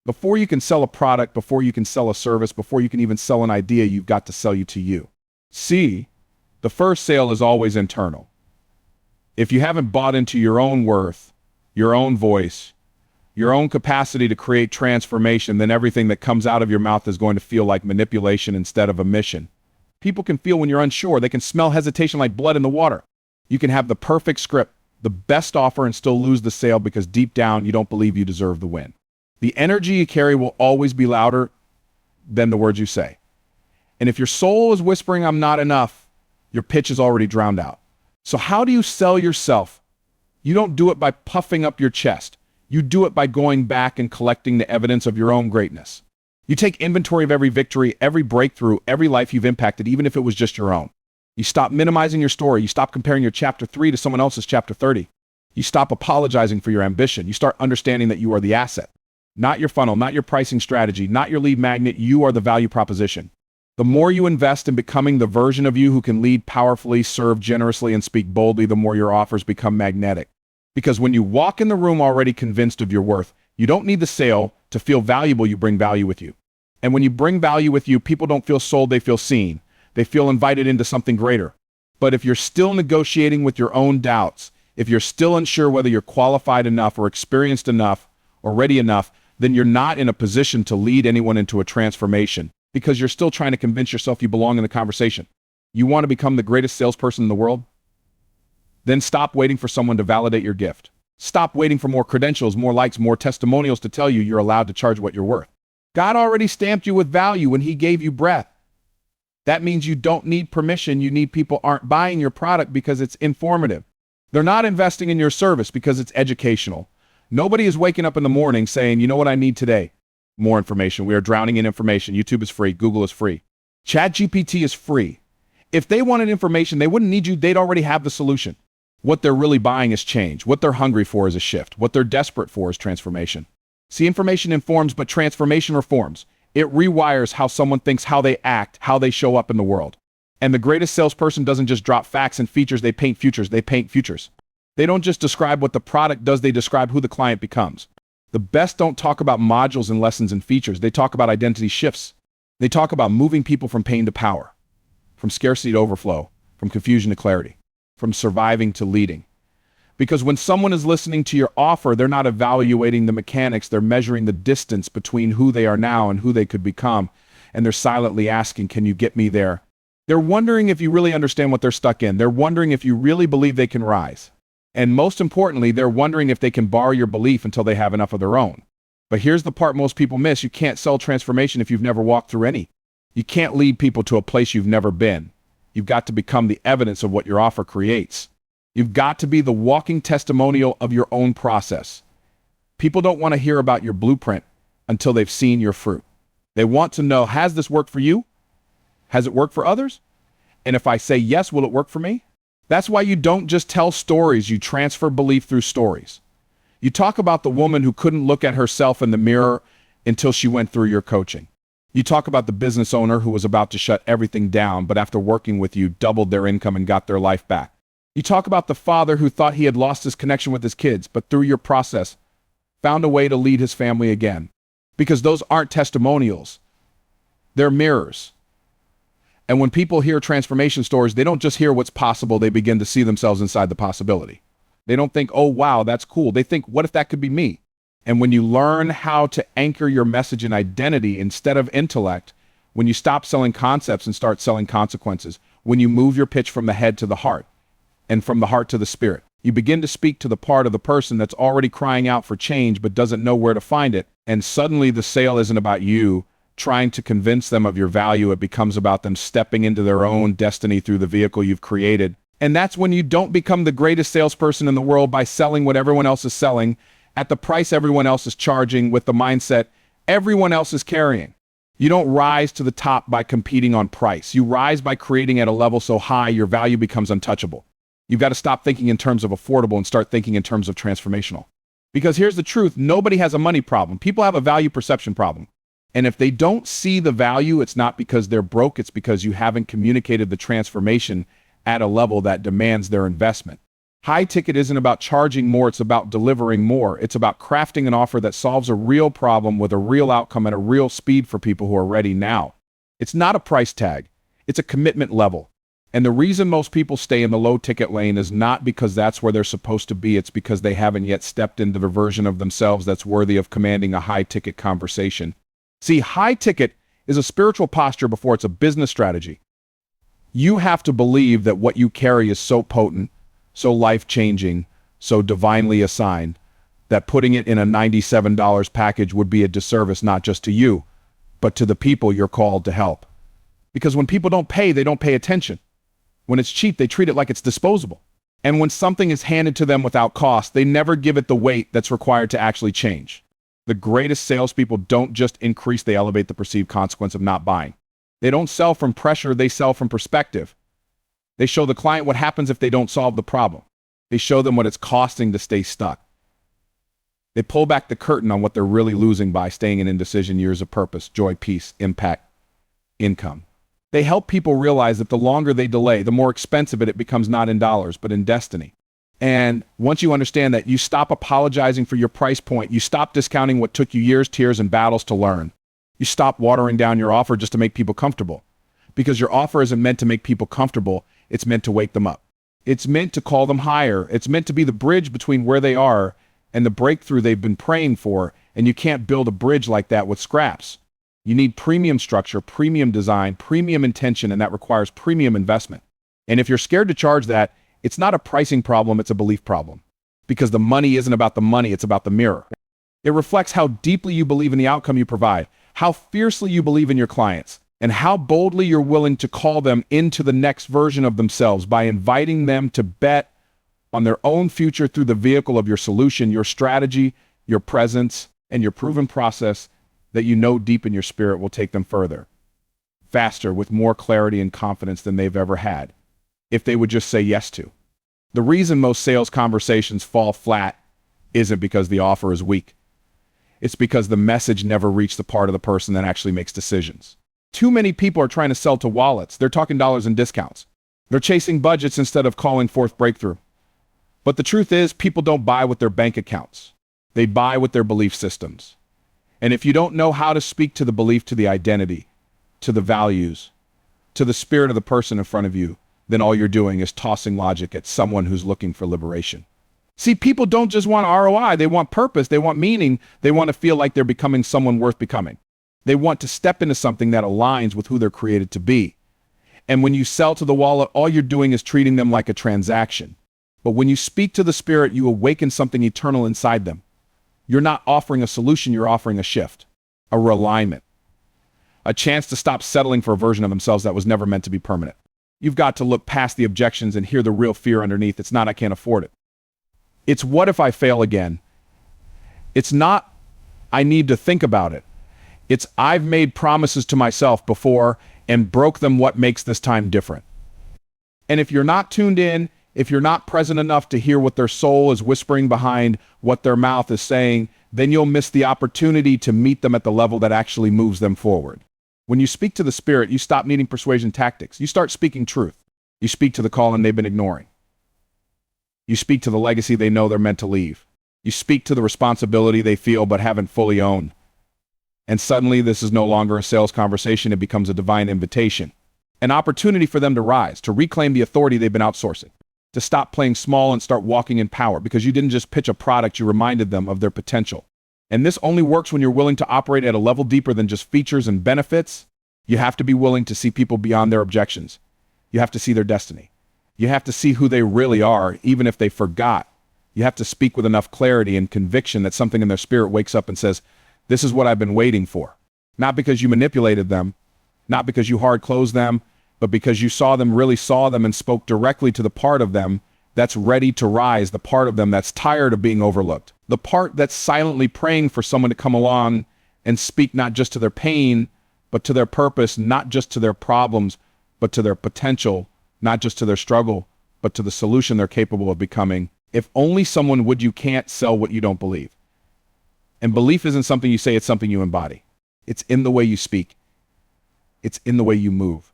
Before you can sell a product, before you can sell a service, before you can even sell an idea, you've got to sell you to you. C, the first sale is always internal. If you haven't bought into your own worth, your own voice, your own capacity to create transformation, then everything that comes out of your mouth is going to feel like manipulation instead of a mission. People can feel when you're unsure. They can smell hesitation like blood in the water. You can have the perfect script, the best offer, and still lose the sale because deep down you don't believe you deserve the win. The energy you carry will always be louder than the words you say. And if your soul is whispering, "I'm not enough," your pitch is already drowned out. So how do you sell yourself? You don't do it by puffing up your chest. You do it by going back and collecting the evidence of your own greatness. You take inventory of every victory, every breakthrough, every life you've impacted, even if it was just your own. You stop minimizing your story. You stop comparing your chapter 3 to someone else's chapter 30. You stop apologizing for your ambition. You start understanding that you are the asset, not your funnel, not your pricing strategy, not your lead magnet. You are the value proposition. The more you invest in becoming the version of you who can lead powerfully, serve generously, and speak boldly, the more your offers become magnetic. Because when you walk in the room already convinced of your worth, you don't need the sale to feel valuable. You bring value with you. And when you bring value with you, people don't feel sold, they feel seen. They feel invited into something greater. But if you're still negotiating with your own doubts, if you're still unsure whether you're qualified enough or experienced enough or ready enough, then you're not in a position to lead anyone into a transformation because you're still trying to convince yourself you belong in the conversation. You want to become the greatest salesperson in the world? Then stop waiting for someone to validate your gift. Stop waiting for more credentials, more likes, more testimonials to tell you you're allowed to charge what you're worth. God already stamped you with value when he gave you breath. That means you don't need permission. You need people aren't buying your product because it's informative. They're not investing in your service because it's educational. Nobody is waking up in the morning saying, "You know what I need today? More information." We are drowning in information. YouTube is free. Google is free. ChatGPT is free. If they wanted information, they wouldn't need you. They'd already have the solution. What they're really buying is change. What they're hungry for is a shift. What they're desperate for is transformation. See, information informs, but transformation reforms. It rewires how someone thinks, how they act, how they show up in the world. And the greatest salesperson doesn't just drop facts and features, they paint futures. They paint futures. They don't just describe what the product does, they describe who the client becomes. The best don't talk about modules and lessons and features. They talk about identity shifts. They talk about moving people from pain to power, from scarcity to overflow, from confusion to clarity, from surviving to leading. Because when someone is listening to your offer, they're not evaluating the mechanics, they're measuring the distance between who they are now and who they could become. And they're silently asking, "Can you get me there?" They're wondering if you really understand what they're stuck in. They're wondering if you really believe they can rise. And most importantly, they're wondering if they can borrow your belief until they have enough of their own. But here's the part most people miss. You can't sell transformation if you've never walked through any. You can't lead people to a place you've never been. You've got to become the evidence of what your offer creates. You've got to be the walking testimonial of your own process. People don't want to hear about your blueprint until they've seen your fruit. They want to know, has this worked for you? Has it worked for others? And if I say yes, will it work for me? That's why you don't just tell stories, you transfer belief through stories. You talk about the woman who couldn't look at herself in the mirror until she went through your coaching. You talk about the business owner who was about to shut everything down, but after working with you, doubled their income and got their life back. You talk about the father who thought he had lost his connection with his kids, but through your process, found a way to lead his family again. Because those aren't testimonials, they're mirrors. And when people hear transformation stories, they don't just hear what's possible, they begin to see themselves inside the possibility. They don't think, "Oh, wow, that's cool." They think, "What if that could be me?" And when you learn how to anchor your message in identity instead of intellect, when you stop selling concepts and start selling consequences, when you move your pitch from the head to the heart and from the heart to the spirit, you begin to speak to the part of the person that's already crying out for change but doesn't know where to find it. And suddenly the sale isn't about you trying to convince them of your value. It becomes about them stepping into their own destiny through the vehicle you've created. And that's when you don't become the greatest salesperson in the world by selling what everyone else is selling at the price everyone else is charging with the mindset everyone else is carrying. You don't rise to the top by competing on price. You rise by creating at a level so high your value becomes untouchable. You've got to stop thinking in terms of affordable and start thinking in terms of transformational. Because here's the truth, nobody has a money problem. People have a value perception problem. And if they don't see the value, it's not because they're broke, it's because you haven't communicated the transformation at a level that demands their investment. High ticket isn't about charging more, it's about delivering more. It's about crafting an offer that solves a real problem with a real outcome at a real speed for people who are ready now. It's not a price tag, it's a commitment level. And the reason most people stay in the low ticket lane is not because that's where they're supposed to be, it's because they haven't yet stepped into the version of themselves that's worthy of commanding a high ticket conversation. See, high ticket is a spiritual posture before it's a business strategy. You have to believe that what you carry is so potent, so life-changing, so divinely assigned, that putting it in a $97 package would be a disservice not just to you, but to the people you're called to help. Because when people don't pay, they don't pay attention. When it's cheap, they treat it like it's disposable. And when something is handed to them without cost, they never give it the weight that's required to actually change. The greatest salespeople don't just increase, they elevate the perceived consequence of not buying. They don't sell from pressure, they sell from perspective. They show the client what happens if they don't solve the problem. They show them what it's costing to stay stuck. They pull back the curtain on what they're really losing by staying in indecision, years of purpose, joy, peace, impact, income. They help people realize that the longer they delay, the more expensive it becomes, not in dollars, but in destiny. And once you understand that, you stop apologizing for your price point. You stop discounting what took you years, tears, and battles to learn. You stop watering down your offer just to make people comfortable. Because your offer isn't meant to make people comfortable, it's meant to wake them up. It's meant to call them higher. It's meant to be the bridge between where they are and the breakthrough they've been praying for. And you can't build a bridge like that with scraps. You need premium structure, premium design, premium intention, and that requires premium investment. And if you're scared to charge that, it's not a pricing problem, it's a belief problem. Because the money isn't about the money, it's about the mirror. It reflects how deeply you believe in the outcome you provide, how fiercely you believe in your clients, and how boldly you're willing to call them into the next version of themselves by inviting them to bet on their own future through the vehicle of your solution, your strategy, your presence, and your proven process that you know deep in your spirit will take them further, faster, with more clarity and confidence than they've ever had, if they would just say yes to. The reason most sales conversations fall flat isn't because the offer is weak. It's because the message never reached the part of the person that actually makes decisions. Too many people are trying to sell to wallets. They're talking dollars and discounts. They're chasing budgets instead of calling forth breakthrough. But the truth is, people don't buy with their bank accounts. They buy with their belief systems. And if you don't know how to speak to the belief, to the identity, to the values, to the spirit of the person in front of you, then all you're doing is tossing logic at someone who's looking for liberation. See, people don't just want ROI. They want purpose. They want meaning. They want to feel like they're becoming someone worth becoming. They want to step into something that aligns with who they're created to be. And when you sell to the wallet, all you're doing is treating them like a transaction. But when you speak to the spirit, you awaken something eternal inside them. You're not offering a solution, you're offering a shift, a realignment, a chance to stop settling for a version of themselves that was never meant to be permanent. You've got to look past the objections and hear the real fear underneath. It's not, I can't afford it. It's, what if I fail again? It's not, I need to think about it. It's, I've made promises to myself before and broke them. What makes this time different? And if you're not tuned in, if you're not present enough to hear what their soul is whispering behind what their mouth is saying, then you'll miss the opportunity to meet them at the level that actually moves them forward. When you speak to the spirit, you stop needing persuasion tactics. You start speaking truth. You speak to the calling they've been ignoring. You speak to the legacy they know they're meant to leave. You speak to the responsibility they feel but haven't fully owned. And suddenly this is no longer a sales conversation, it becomes a divine invitation. An opportunity for them to rise, to reclaim the authority they've been outsourcing, to stop playing small and start walking in power, because you didn't just pitch a product, you reminded them of their potential. And this only works when you're willing to operate at a level deeper than just features and benefits. You have to be willing to see people beyond their objections. You have to see their destiny. You have to see who they really are, even if they forgot. You have to speak with enough clarity and conviction that something in their spirit wakes up and says, this is what I've been waiting for. Not because you manipulated them, not because you hard closed them, but because you saw them, really saw them, and spoke directly to the part of them that's ready to rise, the part of them that's tired of being overlooked, the part that's silently praying for someone to come along and speak not just to their pain, but to their purpose, not just to their problems, but to their potential, not just to their struggle, but to the solution they're capable of becoming. If only someone would. You can't sell what you don't believe. And belief isn't something you say, it's something you embody. It's in the way you speak. It's in the way you move.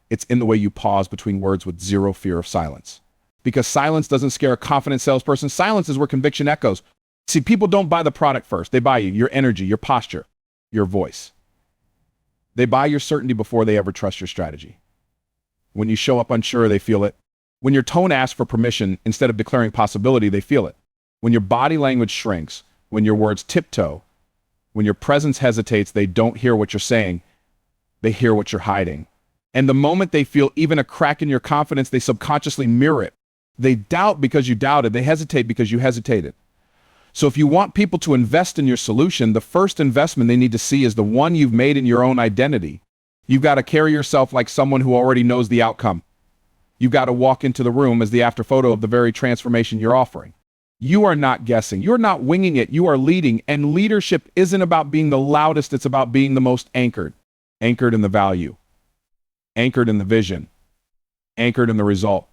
It's in the way you pause between words with zero fear of silence. Because silence doesn't scare a confident salesperson. Silence is where conviction echoes. See, people don't buy the product first. They buy you, your energy, your posture, your voice. They buy your certainty before they ever trust your strategy. When you show up unsure, they feel it. When your tone asks for permission instead of declaring possibility, they feel it. When your body language shrinks, when your words tiptoe, when your presence hesitates, they don't hear what you're saying. They hear what you're hiding. And the moment they feel even a crack in your confidence, they subconsciously mirror it. They doubt because you doubted. They hesitate because you hesitated. So if you want people to invest in your solution, the first investment they need to see is the one you've made in your own identity. You've got to carry yourself like someone who already knows the outcome. You've got to walk into the room as the after photo of the very transformation you're offering. You are not guessing. You're not winging it. You are leading. And leadership isn't about being the loudest. It's about being the most anchored. Anchored in the value. Anchored in the vision. Anchored in the result.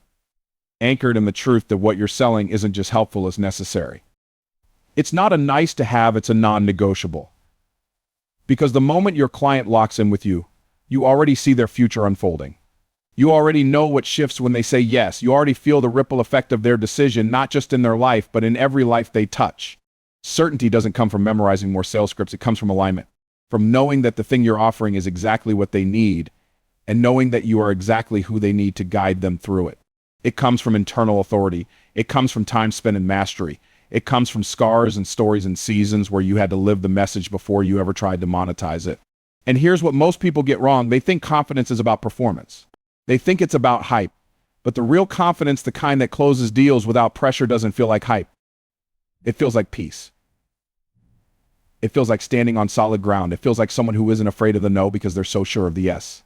Anchored in the truth that what you're selling isn't just helpful, it's necessary. It's not a nice to have, it's a non-negotiable. Because the moment your client locks in with you, you already see their future unfolding. You already know what shifts when they say yes. You already feel the ripple effect of their decision, not just in their life, but in every life they touch. Certainty doesn't come from memorizing more sales scripts. It comes from alignment, from knowing that the thing you're offering is exactly what they need, and knowing that you are exactly who they need to guide them through it. It comes from internal authority. It comes from time spent in mastery. It comes from scars and stories and seasons where you had to live the message before you ever tried to monetize it. And here's what most people get wrong. They think confidence is about performance. They think it's about hype. But the real confidence, the kind that closes deals without pressure, doesn't feel like hype. It feels like peace. It feels like standing on solid ground. It feels like someone who isn't afraid of the no because they're so sure of the yes.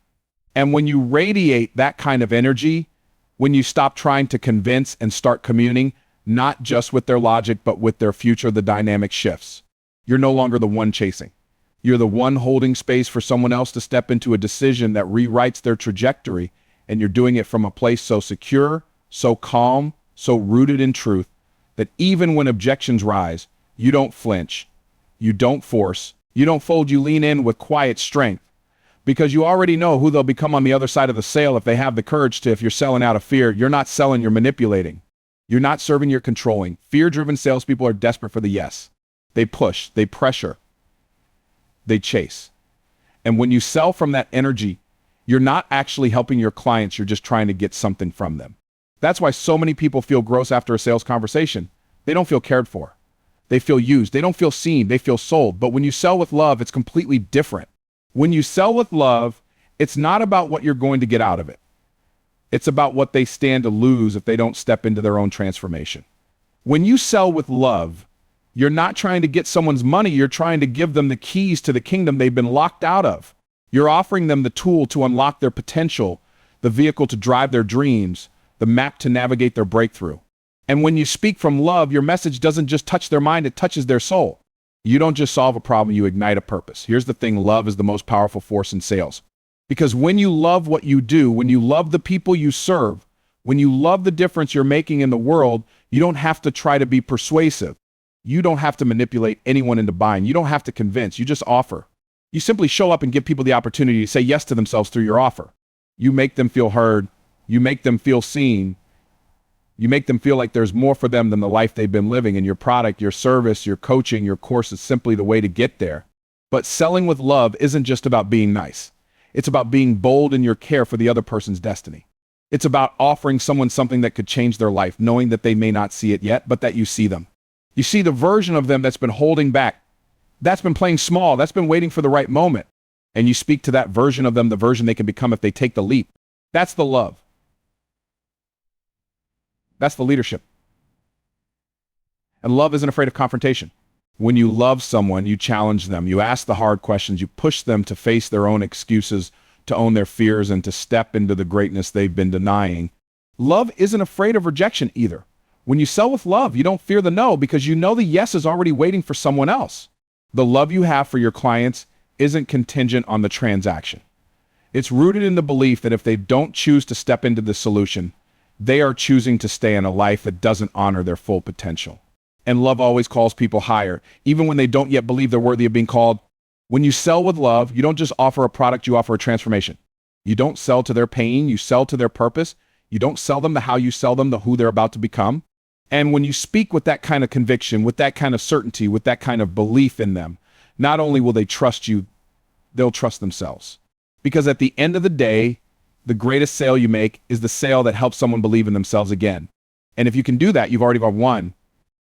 And when you radiate that kind of energy, when you stop trying to convince and start communing, not just with their logic, but with their future, the dynamic shifts. You're no longer the one chasing. You're the one holding space for someone else to step into a decision that rewrites their trajectory, and you're doing it from a place so secure, so calm, so rooted in truth, that even when objections rise, you don't flinch, you don't force, you don't fold, you lean in with quiet strength, because you already know who they'll become on the other side of the sale if they have the courage to. If you're selling out of fear, you're not selling, you're manipulating. You're not serving, you're controlling. Fear-driven salespeople are desperate for the yes. They push, they pressure, they chase. And when you sell from that energy, you're not actually helping your clients, you're just trying to get something from them. That's why so many people feel gross after a sales conversation. They don't feel cared for. They feel used. They don't feel seen. They feel sold. But when you sell with love, it's completely different. When you sell with love, it's not about what you're going to get out of it. It's about what they stand to lose if they don't step into their own transformation. When you sell with love, you're not trying to get someone's money. You're trying to give them the keys to the kingdom they've been locked out of. You're offering them the tool to unlock their potential, the vehicle to drive their dreams, the map to navigate their breakthrough. And when you speak from love, your message doesn't just touch their mind, it touches their soul. You don't just solve a problem, you ignite a purpose. Here's the thing, love is the most powerful force in sales. Because when you love what you do, when you love the people you serve, when you love the difference you're making in the world, you don't have to try to be persuasive. You don't have to manipulate anyone into buying. You don't have to convince, you just offer. You simply show up and give people the opportunity to say yes to themselves through your offer. You make them feel heard. You make them feel seen. You make them feel like there's more for them than the life they've been living, and your product, your service, your coaching, your course is simply the way to get there. But selling with love isn't just about being nice. It's about being bold in your care for the other person's destiny. It's about offering someone something that could change their life, knowing that they may not see it yet, but that you see them. You see the version of them that's been holding back, that's been playing small, that's been waiting for the right moment. And you speak to that version of them, the version they can become if they take the leap. That's the love. That's the leadership. And love isn't afraid of confrontation. When you love someone, you challenge them, you ask the hard questions, you push them to face their own excuses, to own their fears, and to step into the greatness they've been denying. Love isn't afraid of rejection either. When you sell with love, you don't fear the no because you know the yes is already waiting for someone else. The love you have for your clients isn't contingent on the transaction. It's rooted in the belief that if they don't choose to step into the solution, they are choosing to stay in a life that doesn't honor their full potential. And love always calls people higher, even when they don't yet believe they're worthy of being called. When you sell with love, you don't just offer a product, you offer a transformation. You don't sell to their pain, you sell to their purpose. You don't sell them the how you sell them, the who they're about to become. And when you speak with that kind of conviction, with that kind of certainty, with that kind of belief in them, not only will they trust you, they'll trust themselves. Because at the end of the day, the greatest sale you make is the sale that helps someone believe in themselves again. And if you can do that, you've already won.